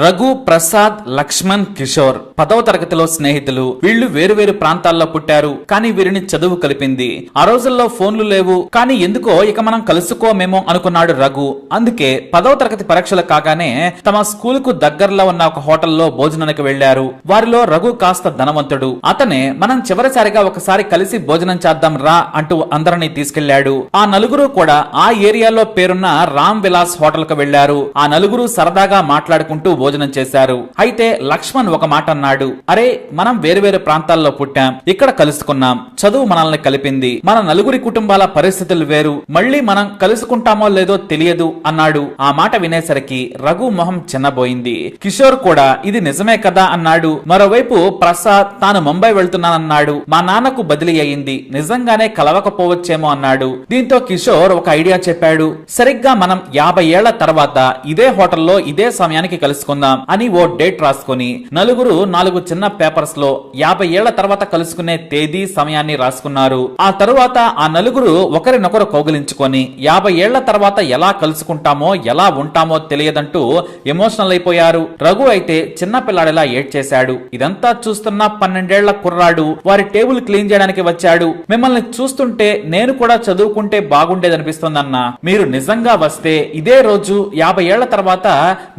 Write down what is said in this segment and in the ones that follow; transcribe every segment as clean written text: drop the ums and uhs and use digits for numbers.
రఘు, ప్రసాద్, లక్ష్మణ్, కిషోర్ 10వ తరగతిలో స్నేహితులు. వీళ్లు వేరువేరు ప్రాంతాల్లో పుట్టారు, కానీ వీరిని చదువు కలిపింది. ఆ రోజుల్లో ఫోన్లు లేవు, కానీ ఎందుకో ఇక మనం కలుసుకోమేమో అనుకున్నాడు రఘు. అందుకే 10వ తరగతి పరీక్షలు కాగానే తమ స్కూల్ కు దగ్గరలో ఉన్న ఒక హోటల్లో భోజనానికి వెళ్లారు. వారిలో రఘు కాస్త ధనవంతుడు. అతనే మనం చివరిసారిగా ఒకసారి కలిసి భోజనం చేద్దాం రా అంటూ అందరినీ తీసుకెళ్లాడు. ఆ నలుగురు కూడా ఆ ఏరియాలో పేరున్న రామ్ విలాస్ హోటల్ కు వెళ్లారు. ఆ నలుగురు సరదాగా మాట్లాడుకుంటూ భోజనం చేశారు. అయితే లక్ష్మణ్ ఒక మాట అన్నాడు. అరే, మనం వేరువేరు ప్రాంతాల్లో పుట్టాం, ఇక్కడ కలుసుకున్నాం, చదువు మనల్ని కలిపింది, మన నలుగురి కుటుంబాల పరిస్థితులు వేరు, మళ్ళీ మనం కలుసుకుంటామో లేదో తెలియదు అన్నాడు. ఆ మాట వినేసరికి రఘు మొహం చిన్నబోయింది. కిషోర్ కూడా ఇది నిజమే కదా అన్నాడు. మరోవైపు ప్రసాద్ తాను ముంబై వెళ్తున్నానన్నాడు. మా నాన్నకు బదిలీ అయింది, నిజంగానే కలవకపోవచ్చేమో అన్నాడు. దీంతో కిషోర్ ఒక ఐడియా చెప్పాడు. సరిగ్గా మనం 50 ఏళ్ల తర్వాత ఇదే హోటల్లో ఇదే సమయానికి కలుసుకుందాం అని ఓ డేట్ రాసుకుని నలుగురు 4 చిన్న పేపర్స్ లో 50 ఏళ్ల తర్వాత కలుసుకునే తేదీ సమయాన్ని రాసుకున్నారు. ఆ తరువాత ఆ నలుగురు ఒకరినొకరు కౌగిలించుకొని 50 ఏళ్ల తర్వాత ఎలా కలుసుకుంటామో ఎలా ఉంటామో తెలియదంటూ ఎమోషనల్ అయిపోయారు. రఘు అయితే చిన్న పిల్లాడిలా ఏడ్చేశాడు. ఇదంతా చూస్తున్న 12 ఏళ్ల కుర్రాడు వారి టేబుల్ క్లీన్ చేయడానికి వచ్చాడు. మిమ్మల్ని చూస్తుంటే నేను కూడా చదువుకుంటే బాగుండేదనిపిస్తోందన్నా. మీరు నిజంగా వస్తే ఇదే రోజు 50 ఏళ్ల తర్వాత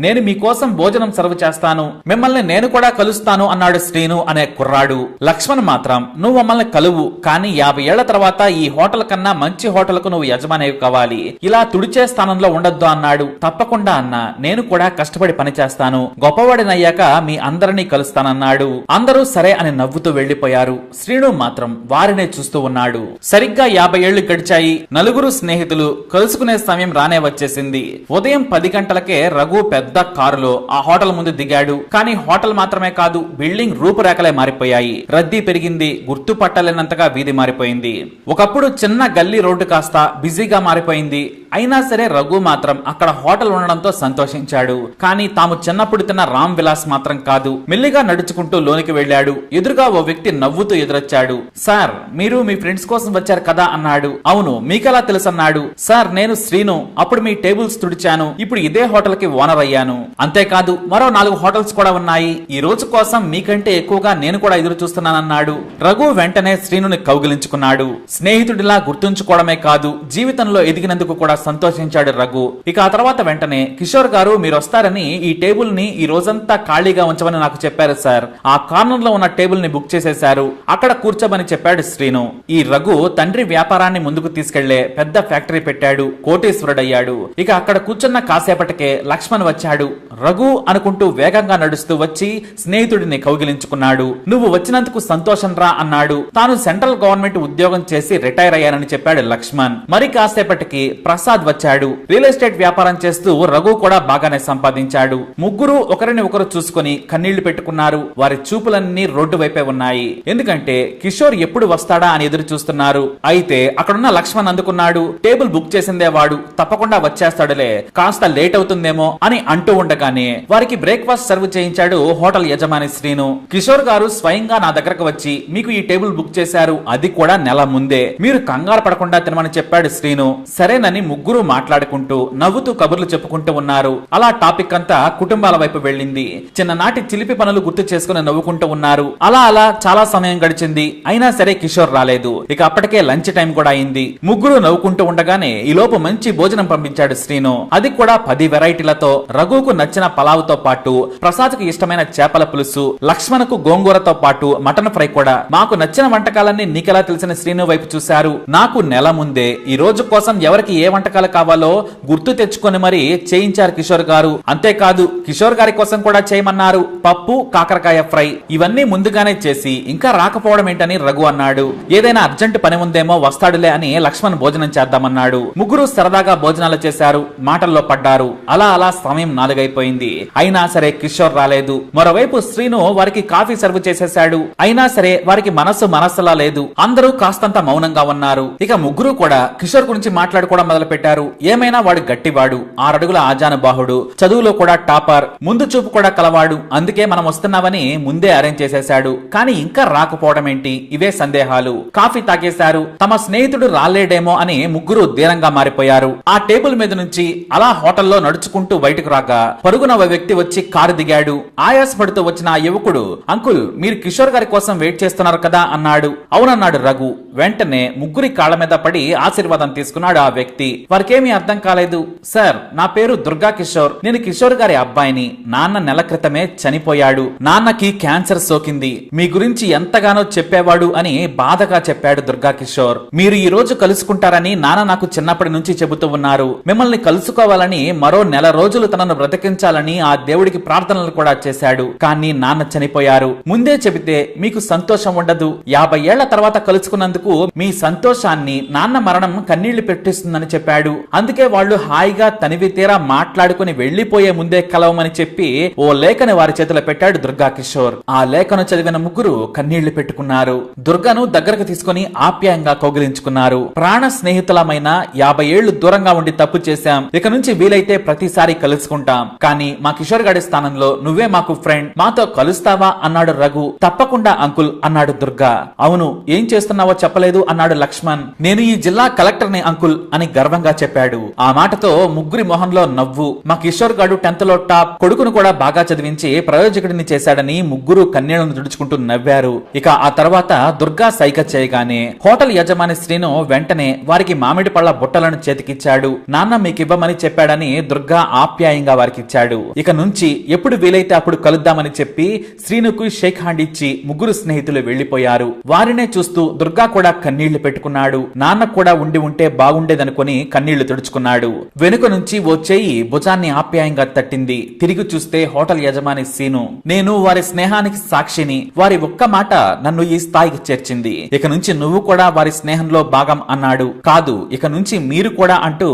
నేను మీకోసం భోజనం సర్వ్ చేస్తాను, మిమ్మల్ని నేను కూడా కలుస్తాను అన్నాడు శ్రీను అనే కుర్రాడు. లక్ష్మణ్ మాత్రం నువ్వు మమ్మల్ని కలువు, కానీ 50 ఏళ్ల తర్వాత ఈ హోటల్ కన్నా మంచి హోటల్ కు నువ్వు యజమాని కావాలి, ఇలా తుడిచే స్థానంలో ఉండొద్దు అన్నాడు. తప్పకుండా అన్నా, నేను కూడా కష్టపడి పని చేస్తాను, గొప్పవాడినయ్యాక మీ అందరినీ కలుస్తానన్నాడు. అందరూ సరే అని నవ్వుతూ వెళ్లిపోయారు. శ్రీను మాత్రం వారినే చూస్తూ ఉన్నాడు. సరిగ్గా 50 ఏళ్లు గడిచాయి. నలుగురు స్నేహితులు కలుసుకునే సమయం రానే వచ్చేసింది. ఉదయం 10 గంటలకే రఘు పెద్ద కారులో ఆ హోటల్ ముందు దిగాడు. కానీ హోటల్ మాత్రమే కాదు, బిల్డింగ్ రూపురేఖలే మారిపోయాయి. రద్దీ పెరిగింది, గుర్తుపట్టలేనంతగా వీధి మారిపోయింది. ఒకప్పుడు చిన్న గల్లీ రోడ్డు కాస్త బిజీగా మారిపోయింది. అయినా సరే రఘు మాత్రం అక్కడ హోటల్ ఉండడంతో సంతోషించాడు. కానీ తాము చిన్నప్పుడు తిన్న రామ్ విలాస్ మాత్రం కాదు. మెల్లిగా నడుచుకుంటూ లోనికి వెళ్లాడు. ఎదురుగా ఓ వ్యక్తి నవ్వుతూ ఎదురొచ్చాడు. సార్, మీరు మీ ఫ్రెండ్స్ కోసం వచ్చారు కదా అన్నాడు. అవును, మీకెలా తెలుసన్నాడు. సార్, నేను శ్రీను, అప్పుడు మీ టేబుల్స్ తుడిచాను, ఇప్పుడు ఇదే హోటల్ కి ఓనర్ అయ్యాను. అంతేకాదు మరో 4 హోటల్స్ కూడా ఉన్నాయి, ఈ రోజు కోసం మీకంటే ఎక్కువగా నేను కూడా ఎదురు చూస్తున్నానన్నాడు. రఘు వెంటనే శ్రీనుని కౌగిలించుకున్నాడు. స్నేహితుడిలా గుర్తుంచుకోవడమే కాదు, జీవితంలో ఎదిగినందుకు కూడా సంతోషించాడు రఘు. ఇక ఆ తర్వాత వెంటనే కిషోర్ గారు మీరు వస్తారని ఈ టేబుల్ ని ఈ రోజంతా ఖాళీగా ఉంచమని నాకు చెప్పారు సార్. ఆ కార్నర్ లో ఉన్న టేబుల్ ని బుక్ చేసేశారు, అక్కడ కూర్చోమని చెప్పాడు శ్రీను. ఈ రఘు తండ్రి వ్యాపారాన్ని ముందుకు తీసుకెళ్లే పెద్ద ఫ్యాక్టరీ పెట్టాడు, కోటీశ్వరుడయ్యాడు. ఇక అక్కడ కూర్చున్న కాసేపటికే లక్ష్మణ్ వచ్చాడు. రఘు అనుకుంటూ వేగంగా నడుస్తూ వచ్చి స్నేహితుడిని కౌగిలించుకున్నాడు. నువ్వు వచ్చినందుకు సంతోషం రా అన్నాడు. తాను సెంట్రల్ గవర్నమెంట్ ఉద్యోగం చేసి రిటైర్ అయ్యానని చెప్పాడు లక్ష్మణ్. మరి కాసేపటికి ప్రసాద్ వచ్చాడు. రియల్ ఎస్టేట్ వ్యాపారం చేస్తూ రఘు కూడా బాగానే సంపాదించాడు. ముగ్గురు ఒకరిని ఒకరు చూసుకుని కన్నీళ్లు పెట్టుకున్నారు. వారి చూపులన్నీ రోడ్డు వైపే ఉన్నాయి. ఎందుకంటే కిషోర్ ఎప్పుడు వస్తాడా అని ఎదురు చూస్తున్నారు. అయితే అక్కడున్న లక్ష్మణ్ అందుకున్నాడు. టేబుల్ బుక్ చేసిందే వాడు, తప్పకుండా వచ్చేస్తాడులే, కాస్త లేట్ అవుతుందేమో అని అంటూ ఉండగానే వారికి బ్రేక్ఫాస్ట్ సర్వ్ చేయించాడు హోటల్ యజమాని శ్రీను. కిషోర్ గారు స్వయంగా నా దగ్గరకు వచ్చి మీకు ఈ టేబుల్ బుక్ చేశారు, అది కూడా నెల ముందే, మీరు కంగారు పడకుండా తినమని చెప్పాడు శ్రీను. సరేనని ముగ్గురు మాట్లాడుకుంటూ నవ్వుతూ కబుర్లు చెప్పుకుంటూ ఉన్నారు. అలా టాపిక్ అంతా కుటుంబాల వైపు వెళ్ళింది. చిన్ననాటి చిలిపి పనులు గుర్తు చేసుకుని నవ్వుకుంటూ ఉన్నారు. అలా చాలా సమయం గడిచింది. అయినా సరే కిషోర్ రాలేదు. ఇక అప్పటికే లంచ్ టైం కూడా అయింది. ముగ్గురు నవ్వుకుంటూ ఉండగానే ఈ లోపు మంచి భోజనం పంపించాడు శ్రీను. అది కూడా 10 వెరైటీలతో. రఘుకు నచ్చిన పలావుతో పాటు ప్రసాద్ కు ఇష్టమైన చేపల పులుసు, లక్ష్మణకు గోంగూరతో పాటు మటన్ ఫ్రై కూడా. మాకు నచ్చిన వంటకాలన్నీ నీకెలా తెలిసిన శ్రీను వైపు చూశారు. నాకు నెల ముందే ఈ రోజు కోసం ఎవరికి ఏ వంటకాలు కావాలో గుర్తు తెచ్చుకొని మరి చేయించారు కిషోర్ గారు. అంతేకాదు కిషోర్ గారి కోసం కూడా చేయమన్నారు. పప్పు, కాకరకాయ ఫ్రై ఇవన్నీ ముందుగానే చేసి ఇంకా రాకపోవడం ఏంటని రఘు అన్నాడు. ఏదైనా అర్జెంట్ పని ఉందేమో, వస్తాడులే అని లక్ష్మణ్ భోజనం చేద్దామన్నాడు. ముగ్గురు సరదాగా భోజనాలు చేశారు, మాటల్లో పడ్డారు. అలా సమయం 4 అయిపోయింది. అయినా సరే కిషోర్ రాలేదు. మరోవైపు శ్రీను వారికి కాఫీ సర్వ్ చేసేశాడు. అయినా సరే వారికి మనస్సులా లేదు. అందరూ కాస్తంత మౌనంగా ఉన్నారు. ఇక ముగ్గురు కూడా కిషోర్ గురించి మాట్లాడుకోవడం మొదలుపెట్టారు. పెట్టారు. ఏమైనా వాడు గట్టివాడు, 6 అడుగుల ఆజానుబాహుడు, చదువులో కూడా టాపర్, ముందు చూపు కూడా కలవాడు. అందుకే మనం వస్తున్నామని ముందే అరేంజ్ చేసేశాడు. కానీ ఇంకా రాకపోవడం ఏంటి? ఇవే సందేహాలు. కాఫీ తాగేశారు. తమ స్నేహితుడు రాలేడేమో అని ముగ్గురు ధీరంగా మారిపోయారు. ఆ టేబుల్ మీద నుంచి అలా హోటల్లో నడుచుకుంటూ బయటకు రాగా పరుగున ఓ వ్యక్తి వచ్చి కారు దిగాడు. ఆయాసపడుతూ వచ్చిన ఆ యువకుడు, అంకుల్ మీరు కిషోర్ గారి కోసం వెయిట్ చేస్తున్నారు కదా అన్నాడు. అవునన్నాడు రఘు. వెంటనే ముగ్గురి కాళ్ల మీద పడి ఆశీర్వాదం తీసుకున్నాడు ఆ వ్యక్తి. వారికేమీ అర్థం కాలేదు. సార్, నా పేరు దుర్గా కిషోర్. నేను కిషోర్ గారి అబ్బాయిని. నాన్న నెల క్రితమే చనిపోయాడు. నాన్నకి క్యాన్సర్ సోకింది. మీ గురించి ఎంతగానో చెప్పేవాడు అని బాధగా చెప్పాడు దుర్గా కిషోర్. మీరు ఈ రోజు కలుసుకుంటారని నాన్న నాకు చిన్నప్పటి నుంచి చెబుతూ ఉన్నారు. మిమ్మల్ని కలుసుకోవాలని మరో నెల రోజులు తనను బ్రతికించాలని ఆ దేవుడికి ప్రార్థనలు కూడా చేశాడు. కానీ నాన్న చనిపోయారు. ముందే చెబితే మీకు సంతోషం ఉండదు. 50 ఏళ్ల తర్వాత కలుసుకున్నందుకు మీ సంతోషాన్ని నాన్న మరణం కన్నీళ్లు పెట్టిస్తుందని చెప్పాడు. అందుకే వాళ్ళు హాయిగా తనివి తీరా మాట్లాడుకుని వెళ్లిపోయే ముందే కలవమని చెప్పి ఓ లేఖని వారి చేతిలో పెట్టాడు దుర్గా కిషోర్. ఆ లేఖను చదివిన ముగ్గురు కన్నీళ్లు పెట్టుకున్నారు. దుర్గను దగ్గరకు తీసుకుని ఆప్యాయంగా కౌగిలించుకున్నారు. ప్రాణ స్నేహితులమైన 50 ఏళ్లు దూరంగా ఉండి తప్పు చేశాం. ఇక నుంచి వీలైతే ప్రతిసారి కలుసుకుంటాం. కానీ మా కిషోర్ గారి స్థానంలో నువ్వే మాకు ఫ్రెండ్. మాతో కలుస్తావా అన్నాడు రఘు. తప్పకుండా అంకుల్ అన్నాడు దుర్గా. అవును, ఏం చేస్తున్నావో చెప్పలేదు అన్నాడు లక్ష్మణ్. నేను ఈ జిల్లా కలెక్టర్ని అంకుల్ అని గర్వంగా చెప్పాడు. ఆ మాటతో ముగ్గురి మొహంలో నవ్వు. మా కిషోర్ గారు 10th లో టాప్, కొడుకును కూడా బాగా చదివించి ప్రయోజకుడిని చేశాడని ముగ్గురు కన్నీళ్లను తుడుచుకుంటూ నవ్వారు. ఇక ఆ తర్వాత దుర్గా సైగ చేయగానే హోటల్ యజమాని శ్రీను వెంటనే వారికి మామిడి పళ్ళ బుట్టలను చేతికిచ్చాడు. నాన్న మీకివ్వమని చెప్పాడని దుర్గా ఆప్యాయంగా వారికిచ్చాడు. ఇక నుంచి ఎప్పుడు వీలైతే అప్పుడు కలుద్దామని చెప్పి శ్రీనుకు షేక్ హ్యాండ్ ఇచ్చి ముగ్గురు స్నేహితులు వెళ్లిపోయారు. వారినే చూస్తూ దుర్గా కూడా కన్నీళ్లు పెట్టుకున్నాడు. నాన్న కూడా ఉండి ఉంటే బాగుండేదనుకుని కన్నీళ్లు తుడుచుకున్నాడు. వెనుక నుంచి ఓ చెయ్యి భుజాన్ని ఆప్యాయంగా తట్టింది. తిరిగి చూస్తే హోటల్ యజమాని సీను. నేను వారి స్నేహానికి సాక్షిని. వారి ఒక్క మాట నన్ను ఈ స్థాయికి చేర్చింది. ఇక నుంచి నువ్వు కూడా వారి స్నేహంలో భాగం అన్నాడు. కాదు, ఇక నుంచి మీరు కూడా అంటూ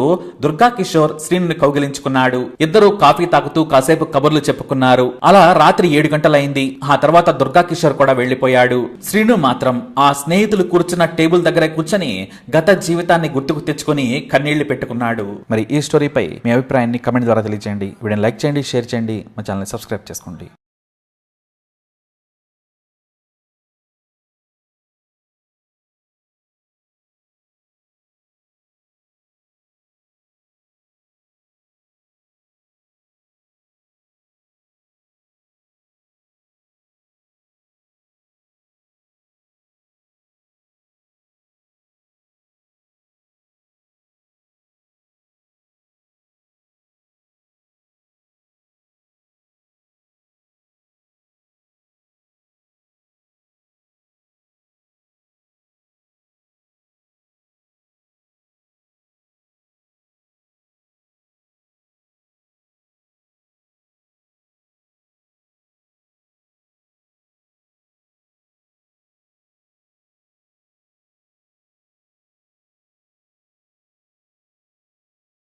దుర్గా కిషోర్ శ్రీనుని కౌగిలించుకున్నాడు. ఇద్దరు కాఫీ తాగుతూ కాసేపు కబుర్లు చెప్పుకున్నారు. అలా రాత్రి 7 గంటలైంది. ఆ తర్వాత దుర్గా కిషోర్ కూడా వెళ్లిపోయాడు. శ్రీను మాత్రం ఆ స్నేహితులు కూర్చున్న టేబుల్ దగ్గర కూర్చొని గత జీవితాన్ని గుర్తుకు తెచ్చుకొని కన్నీళ్లు పెట్టుకున్నాడు. మరి ఈ స్టోరీపై మీ అభిప్రాయాన్ని కమెంట్ ద్వారా తెలియజేయండి. వీడియోని లైక్ చేయండి, షేర్ చేయండి, మా ఛానల్ సబ్స్క్రైబ్ చేసుకోండి.